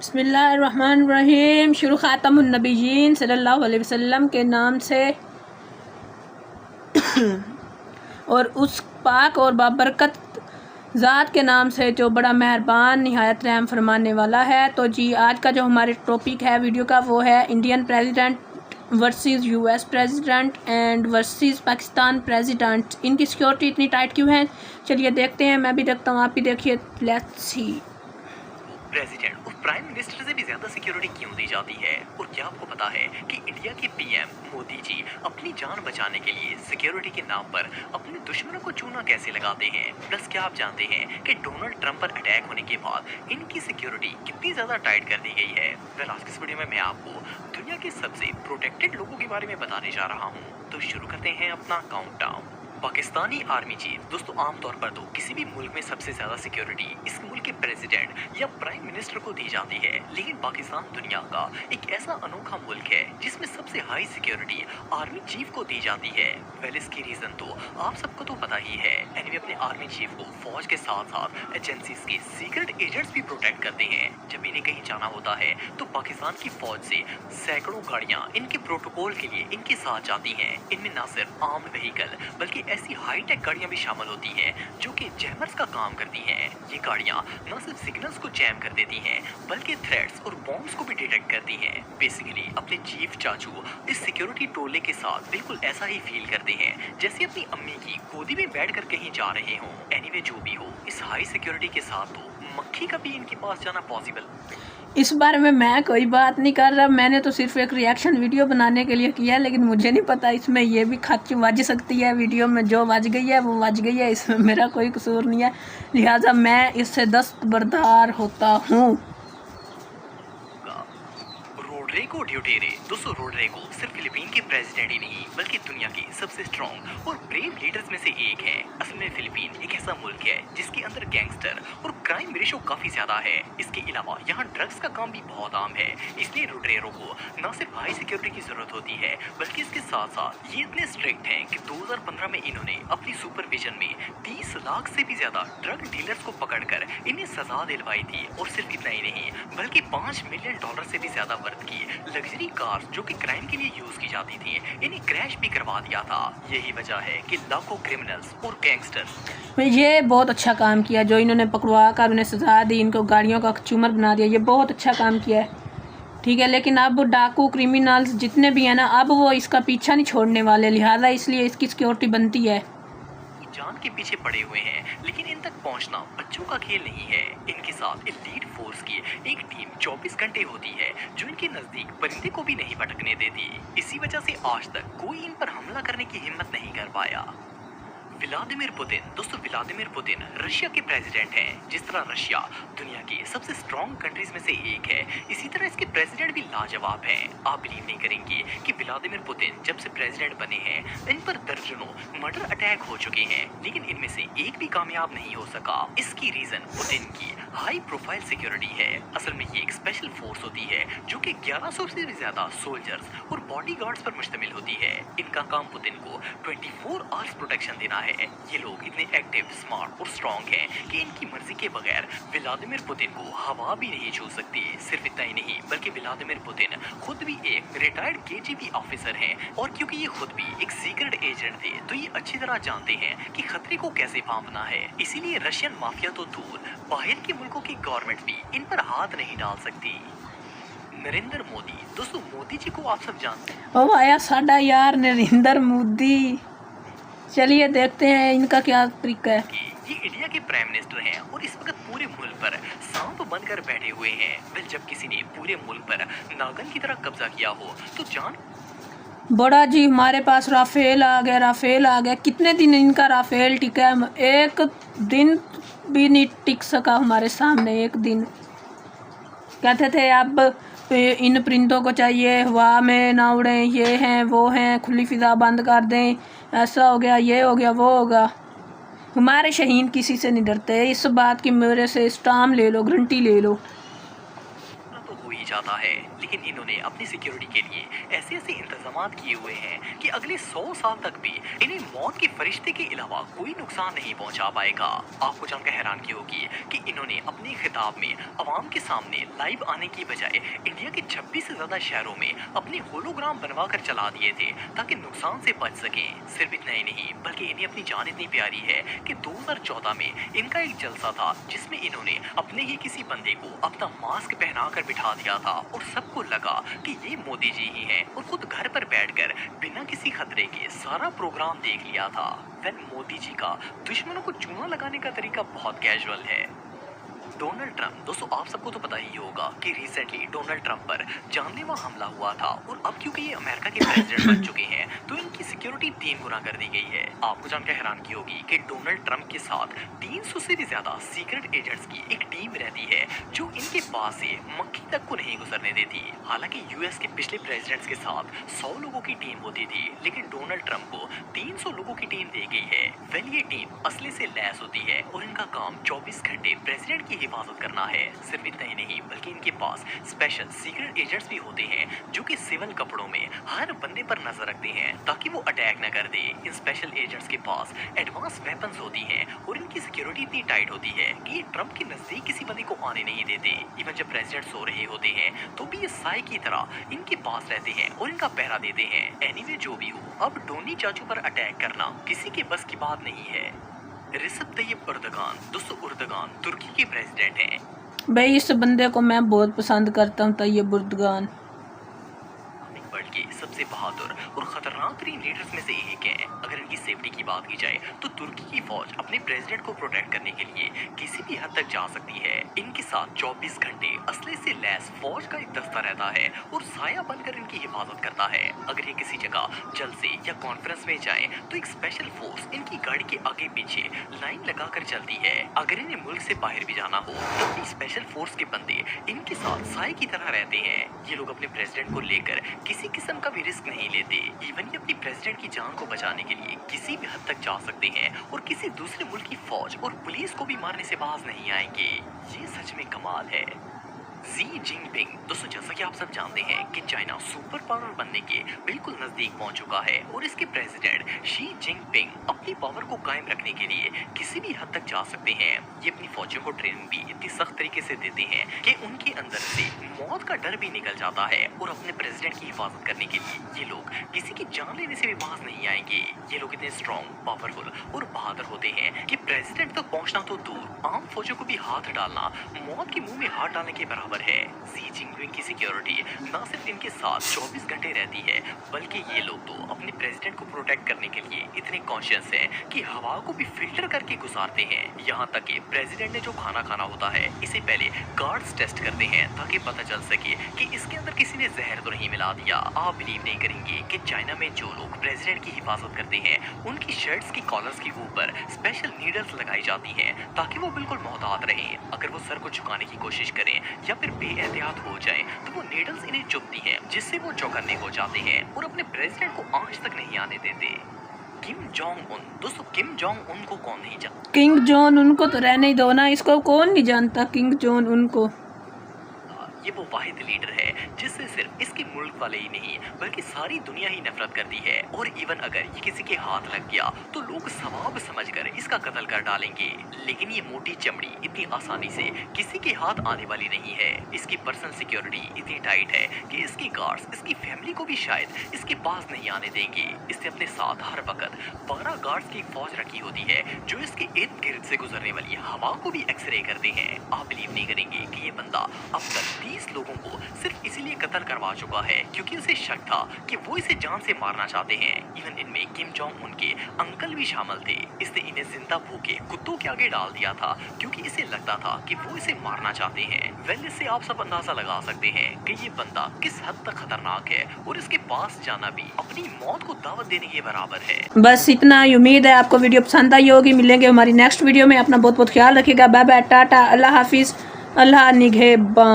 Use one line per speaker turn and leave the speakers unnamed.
बिस्मिल्लाहिर्रहमानिर्रहीम। शुरू ख़ातमुन्नबिय्यीन सल्लल्लाहु अलैहि वसल्लम के नाम से और उस पाक और बाबरकत ज़ात के नाम से जो बड़ा मेहरबान निहायत रहम फरमाने वाला है। तो जी आज का जो हमारे टॉपिक है वीडियो का वो है Indian president versus US president and versus Pakistan president. इनकी सिक्योरिटी इतनी टाइट क्यों है, चलिए देखते हैं। मैं भी देखता हूँ, आप भी देखिए। Let's see.
प्रेसिडेंट और प्राइम मिनिस्टर से भी ज्यादा सिक्योरिटी क्यों दी जाती है? और क्या आपको पता है कि इंडिया के पीएम मोदी जी अपनी जान बचाने के लिए सिक्योरिटी के नाम पर अपने दुश्मनों को चूना कैसे लगाते हैं? प्लस क्या आप जानते हैं कि डोनाल्ड ट्रंप पर अटैक होने के बाद इनकी सिक्योरिटी कितनी ज्यादा टाइट कर दी गई है? वेल, आज की इस वीडियो में मैं आपको दुनिया के सबसे प्रोटेक्टेड लोगों के बारे में बताने जा रहा हूँ। तो शुरू करते हैं अपना काउंटडाउन। पाकिस्तानी आर्मी चीफ दोस्तों, आमतौर पर तो किसी भी मुल्क में सबसे ज्यादा सिक्योरिटी इस मुल्क के प्रेसिडेंट या प्राइम मिनिस्टर को दी जाती है, लेकिन पाकिस्तान दुनिया का एक ऐसा अनोखा मुल्क है जिसमें सबसे हाई सिक्योरिटी आर्मी चीफ को दी जाती है। वेल, इसकी रीजन तो आप सबको तो पता ही है। एनीवे, अपने आर्मी चीफ को फौज के साथ साथ एजेंसीज के सीक्रेट एजेंट्स भी प्रोटेक्ट करते हैं। जब इन्हें कहीं जाना होता है तो पाकिस्तान की फौज से सैकड़ों गाड़ियां इनके प्रोटोकॉल के लिए इनके साथ जाती हैं। इनमें न सिर्फ आर्म्ड व्हीकल बल्कि ऐसी हाईटेक गाड़ियां भी शामिल होती हैं जो कि जैमर्स का काम करती हैं। ये गाड़ियां न सिर्फ सिग्नल्स को जैम कर देती हैं बल्कि थ्रेट्स और बॉम्ब्स को भी डिटेक्ट करती हैं। बेसिकली अपने चीफ चाचू इस सिक्योरिटी टोले के साथ बिल्कुल ऐसा ही फील करते हैं जैसे अपनी अम्मी की गोदी में बैठकर कहीं जा रहे हों। एनीवे, जो भी हो, इस हाई सिक्योरिटी के साथ तो मक्खी का भी इनके पास जाना पॉसिबल।
इस बारे में मैं कोई बात नहीं कर रहा, मैंने तो सिर्फ एक रिएक्शन वीडियो बनाने के लिए किया, लेकिन मुझे नहीं पता इसमें ये भी खच बज सकती है। वीडियो में जो बज गई है वो बज गई है, इसमें मेरा कोई कसूर नहीं है, लिहाजा मैं इससे दस्तबरदार होता हूँ।
रोड्रिगो ड्यूटेरे दोस्तों, रोड्रिगो सिर्फ फिलीपीन के प्रेसिडेंट ही नहीं बल्कि दुनिया के सबसे स्ट्रॉन्ग और ब्रेव लीडर्स में से एक है। असल में फिलीपीन एक ऐसा मुल्क है जिसके अंदर गैंगस्टर और क्राइम रेशो काफी ज्यादा है। इसके अलावा यहाँ ड्रग्स का काम भी बहुत आम है, इसलिए रोड्रिगो को न सिर्फ हाई सिक्योरिटी की जरूरत होती है बल्कि इसके साथ साथ ये इतने स्ट्रिक्ट हैं कि 2015 में इन्होंने अपनी सुपरविजन में 30 लाख से भी ज्यादा ड्रग डीलर्स को पकड़कर इन्हें सजा दिलवाई थी। और सिर्फ इतना ही नहीं बल्कि $5 मिलियन से भी ज्यादा वर्थ की लग्जरी कार्स जो कि क्राइम के लिए यूज की जाती थी, इन्हें क्रैश भी करवा दिया था। यही वजह है कि लाखों क्रिमिनल्स और गैंगस्टर्स
ये बहुत अच्छा काम किया जो इन्होंने पकड़वा कर उन्हें सजा दी, इनको गाड़ियों का चूमर बना दिया, ये बहुत अच्छा काम किया है, ठीक है। लेकिन अब डाकू क्रिमिनल्स जितने भी हैं ना, अब वो इसका पीछा नहीं छोड़ने वाले, लिहाजा इसलिए इसकी सिक्योरिटी बनती है।
जान के पीछे पड़े हुए हैं, लेकिन इन तक पहुंचना बच्चों का खेल नहीं है। इनके साथ एलीट फोर्स की एक टीम 24 घंटे होती है जो इनके नजदीक परिंदे को भी नहीं भटकने देती। इसी वजह से आज तक कोई इन पर हमला करने की हिम्मत नहीं कर पाया। व्लादिमीर पुतिन दोस्तों, व्लादिमीर पुतिन रशिया के प्रेसिडेंट हैं। जिस तरह रशिया दुनिया की सबसे स्ट्रॉन्ग कंट्रीज में से एक है, इसी तरह इसके प्रेसिडेंट भी लाजवाब हैं। आप बिलीव नहीं करेंगे कि व्लादिमीर पुतिन जब से प्रेसिडेंट बने हैं इन पर दर्जनों मर्डर अटैक हो चुके हैं, लेकिन इनमें से एक भी कामयाब नहीं हो सका। इसकी रीजन पुतिन की हाई प्रोफाइल सिक्योरिटी है। असल में ये एक स्पेशल फोर्स होती है जो कि 1100 से भी ज्यादा सोल्जर्स और बॉडीगार्ड्स पर मुश्तमिल होती है। इनका काम पुतिन को 24 आवर्स प्रोटेक्शन देना है। ये लोग इतने एक्टिव, स्मार्ट और स्ट्रॉन्ग हैं कि इनकी मर्जी के बगैर व्लादिमीर पुतिन को हवा भी नहीं छू सकती। सिर्फ इतना ही नहीं बल्कि व्लादिमीर पुतिन खुद भी एक रिटायर्ड केजीबी ऑफिसर हैं, और क्योंकि ये खुद भी एक सीक्रेट एजेंट थे तो ये अच्छी तरह जानते हैं कि खतरे को कैसे भांपना है। इसीलिए रशियन माफिया तो दूर, बाहर के मुल्कों की गवर्नमेंट भी इन पर हाथ नहीं डाल सकती। नरेंद्र मोदी दोस्तों, मोदी जी को आप सब जानते हैं।
ओ आया साडा यार नरेंद्र मोदी, चलिए देखते हैं इनका क्या तरीका है।
ये इंडिया के प्राइम मिनिस्टर हैं और इस वक्त पूरे मुल्क पर सांप बनकर बैठे हुए हैं। वेल, जब किसी ने पूरे मुल्क पर नागन की तरह कब्जा किया हो तो जान
बड़ा जी हमारे पास राफेल आ गया, राफेल आ गया। कितने दिन इनका राफेल टिका है, एक दिन भी नहीं टिक सका हमारे सामने। एक दिन कहते थे अब इन परिंदों को चाहिए हवा में ना उड़ें, ये हैं वो हैं, खुली फिजा बंद कर दें, ऐसा हो गया, ये हो गया, वो होगा। हमारे शहीन किसी से नहीं डरते, इस बात की मेरे से स्टाम ले लो, गारंटी ले लो।
तो हो ही जाता है, लेकिन इन्होंने अपनी सिक्योरिटी के लिए ऐसे ऐसे इंतजाम किए हुए हैं कि अगले 100 साल तक भी इन्हें मौत के फरिश्ते के अलावा कोई नुकसान नहीं पहुंचा पाएगा। आपको जानकर हैरानगी होगी कि इन्होंने अपने खिताब में अवाम के सामने लाइव आने की बजाय इंडिया के 26 से ज्यादा शहरों में अपने होलोग्राम बनवा कर चला दिए थे ताकि नुकसान से बच सकें। सिर्फ इतना ही नहीं बल्कि इन्हें अपनी जान इतनी प्यारी है कि 2014 में इनका एक जलसा था जिसमें इन्होंने अपने ही किसी बंदे को अपना मास्क पहना कर बिठा दिया था और सबको लगा कि ये मोदी जी ही हैं और खुद घर पर बैठकर बिना किसी खतरे के सारा प्रोग्राम देख लिया था। मोदी जी का दुश्मनों को चूना लगाने का तरीका बहुत कैजुअल है। डोनाल्ड ट्रंप, दोस्तों आप सबको तो पता ही होगा कि रिसेंटली डोनाल्ड ट्रंप पर जानलेवा हमला हुआ था और अब क्योंकि ये अमेरिका के प्रेसिडेंट बन चुके हैं तो इनकी सिक्योरिटी 3 गुना कर दी गई है। आपको जानकर हैरानगी होगी कि डोनाल्ड ट्रंप के साथ 300 से भी ज्यादा सीक्रेट एजेंट्स की एक टीम रहती है जो इनके पास से मक्खी तक को नहीं गुजरने देती। हालांकि यूएस के पिछले प्रेसिडेंट्स के साथ 100 लोगों की टीम होती थी, लेकिन डोनाल्ड ट्रंप को 300 लोगों की टीम दी गई है। ये टीम असले से लैस होती है और इनका काम 24 घंटे प्रेसिडेंट की हिफाजत करना है। सिर्फ इतना ही नहीं बल्कि इनके पास स्पेशल सीक्रेट एजेंट्स भी होते हैं जो कि सिविल कपड़ों में हर बंदे पर नजर रखते हैं ताकि वो अटैक न कर दे। इन स्पेशल एजेंट्स के पास एडवांस वेपन्स होती हैं और इनकी सिक्योरिटी इतनी टाइट होती है कि ये ट्रंप के नजदीक किसी बंदे को आने नहीं देते। इवन जब प्रेसिडेंट सो रहे होते हैं तो भी ये साई की तरह इनके पास रहते हैं और इनका पहरा देते हैं। एनीवे जो भी हो, अब डोनी चाचू पर अटैक करना किसी के बस की बात नहीं है। रिसेप तैयब एर्दोगान, दोस्तों एर्दोगान तुर्की के प्रेसिडेंट हैं।
भाई इस बंदे को मैं बहुत पसंद करता हूँ, तैयब एर्दोगान
वर्ल्ड के सबसे बहादुर और खतरनाक तरीन लीडर्स में से एक हैं। अगर इनकी सेफ्टी की बात की जाए तो तुर्की की फौज अपने प्रेसिडेंट को प्रोटेक्ट करने के लिए किसी भी हद तक जा सकती है। इनके साथ 24 घंटे असले से लैस फौज का एक दस्ता रहता है और साया बनकर इनकी हिफाजत करता है। अगर ये किसी जगह जलसे या कॉन्फ्रेंस में जाए तो एक स्पेशल फोर्स इनकी गाड़ी के आगे पीछे लाइन लगाकर चलती है। अगर इन्हें मुल्क से बाहर भी जाना हो तो भी स्पेशल फोर्स के बंदे इनके साथ साए की तरह रहते हैं। ये लोग अपने प्रेसिडेंट को लेकर किसी किस्म का भी रिस्क नहीं लेते। इवन ये अपनी प्रेसिडेंट की जान को बचाने के लिए किसी भी हद तक जा सकते हैं और किसी दूसरे मुल्क की फौज और पुलिस को भी मारने से बाज नहीं आएंगे। ये सच में कमाल है। शी जिनपिंग, दोस्तों जैसा कि आप सब जानते हैं कि चाइना सुपर पावर बनने के बिल्कुल नजदीक पहुंच चुका है और इसके प्रेसिडेंट शी जिनपिंग अपनी पावर को कायम रखने के लिए किसी भी हद तक जा सकते हैं। ये अपनी फौजियों को ट्रेनिंग भी इतनी सख्त तरीके से देते हैं कि उनके अंदर से मौत का डर भी निकल जाता है और अपने प्रेसिडेंट की हिफाजत करने के लिए ये लोग किसी की जान लेने से भी बाज नहीं आएंगे। ये लोग इतने स्ट्रॉन्ग, पावरफुल और बहादुर होते हैं कि प्रेसिडेंट तक पहुंचना तो दूर, आम फौजों को भी हाथ डालना मौत के मुंह में हाथ डालने के बराबर है। शी जिनपिंग की सिक्योरिटी न सिर्फ इनके साथ 24 घंटे रहती है बल्कि ये लोग तो अपने प्रेसिडेंट को प्रोटेक्ट करने के लिए इतने कॉन्शियस हैं कि हवा को भी फिल्टर करके गुजारते हैं। यहाँ तक कि प्रेसिडेंट ने जो खाना खाना होता है इसे पहले गार्ड्स टेस्ट करते हैं ताकि पता चल सके कि इसके अंदर किसी ने जहर तो नहीं मिला दिया। आप बिलीव नहीं करेंगे कि चाइना में जो लोग प्रेसिडेंट की हिफाजत करते हैं उनकी शर्ट्स की कॉलर्स के ऊपर स्पेशल नीडल्स लगाई जाती हैं ताकि वो बिल्कुल मोहतात रहें। अगर वो सर को झुकाने की कोशिश करें या फिर बेएहतियात हो जाए तो वो नीडल्स इन्हें चुभती हैं जिससे वो चौकन्ने हो जाते हैं और अपने प्रेसिडेंट को आंच तक नहीं आने देते। किम जोंग उन, दोस्तों किम जोंग उन को कौन नहीं जानता?
किंग जॉन उनको तो रहने ही दो ना, इसको कौन नहीं जानता किंग जॉन उनको।
ये वो वाहिद लीडर है जिससे सिर्फ इसके मुल्क वाले ही नहीं बल्कि सारी दुनिया ही नफरत करती है और इवन अगर ये किसी के हाथ लग गया तो लोग सवाब समझकर इसका कत्ल कर डालेंगे। लेकिन ये मोटी चमड़ी इतनी आसानी से किसी के हाथ आने वाली नहीं है। इसकी पर्सनल सिक्योरिटी इतनी टाइट है कि इसके गार्ड्स इसकी फैमिली को भी शायद इसके पास नहीं आने देंगे। इसने अपने साथ हर वक्त 12 गार्ड्स की फौज रखी होती है जो इसके इर्द गिर्द से गुजरने वाली हवा को भी एक्सरे करते हैं। आप बिलीव नहीं करेंगे कि ये बंदा अब तक 30 लोगों को सिर्फ इसीलिए कत्ल करवा चुका है क्योंकि उसे शक था कि वो इसे जान से मारना चाहते हैं। इवन इनमें किम जोंग उन के अंकल भी शामिल थे। इसने इन्हें जिंदा भूखे कुत्तों के आगे डाल दिया था क्योंकि इसे लगता था कि वो इसे मारना चाहते हैं। इससे आप सब अंदाजा लगा सकते हैं कि ये बंदा किस हद तक खतरनाक है और इसके पास जाना भी अपनी मौत को दावत देने के बराबर है।
बस इतना ही। उम्मीद है आपको वीडियो पसंद आई होगी। मिलेंगे हमारी नेक्स्ट वीडियो में। अपना बहुत बहुत ख्याल रखिएगा। बाय बाय, टाटा, अल्लाह हाफिज, अल्लाह निगहबान।